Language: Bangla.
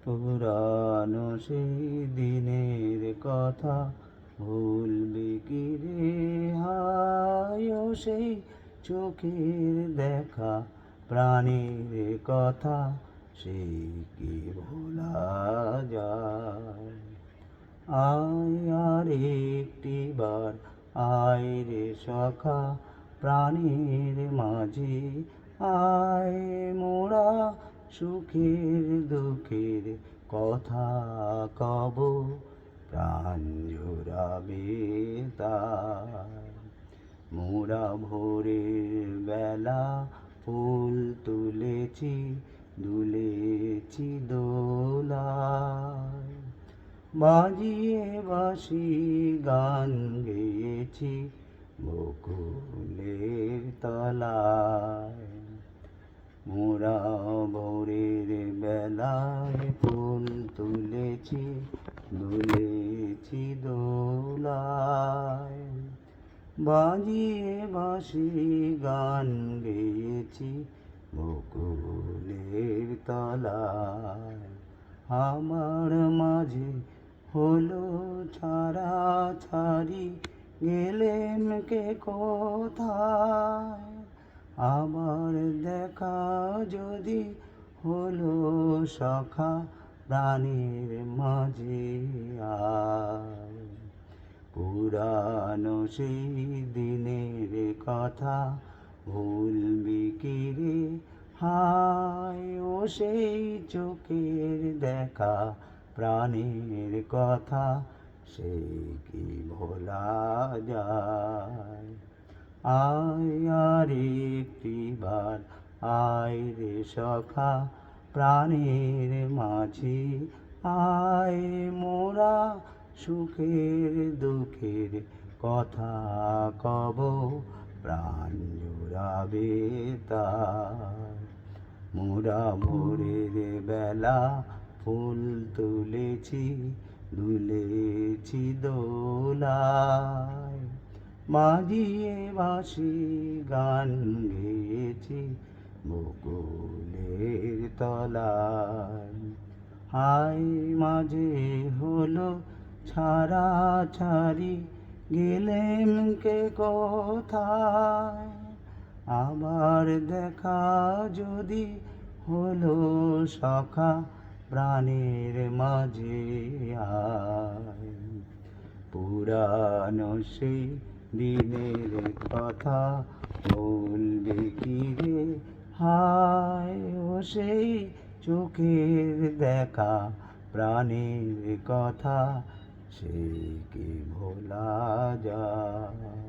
পুরানো সেই দিনের কথা ভুলবি কি রে হায় ও সেই চোখের দেখা প্রাণের কথা সে কি ভোলা যায়। আয় আর একটিবার আয় রে সখা প্রাণের মাঝে আয় মোরা সুখের দুঃখের কথা কব প্রাণ জুড়াবে তাই। মোরা ভোরের বেলা ফুল তুলেছি দুলেছি দোলায়, বাজিয়ে বাঁশি গান গেয়েছি বকুলের তলায়। মোরা ভোরের বেলায় ফুল তুলেছি দুলেছি দোলায়, বাজিয়ে বাঁশি গান গেয়েছি বকুলের তলায়। আমার মাঝে হলো ছাড়াছাড়ি গেলেম কে কোথায়, আবার দেখা যদি হলো সখা প্রাণের মাঝে আয়। পুরানো সেই দিনের কথা ভুলবি কি রে হায় ও সেই চোখের দেখা প্রাণের কথা সে কি ভোলা যায়। আয় আর একটিবার আয় রে সখা প্রাণের মাঝে আয় মোরা সুখের দুঃখের কথা কব প্রাণ জুড়াবে তাই। মোরা ভোরের বেলা ফুল তুলেছি দুলেছি দোলায়, বাজিয়ে বাঁশি গান গেয়েছি বকুলের তলায়। হায় মাঝে হলো ছাড়াছাড়ি গেলেম কে কোথায়, আবার দেখা যদি হলো সখা প্রাণের মাঝে আয়। পুরানো সেই দিনের কথা বলবে কি রে হায় ও সেই চোখের দেখা প্রাণের কথা সে কি ভোলা যায়।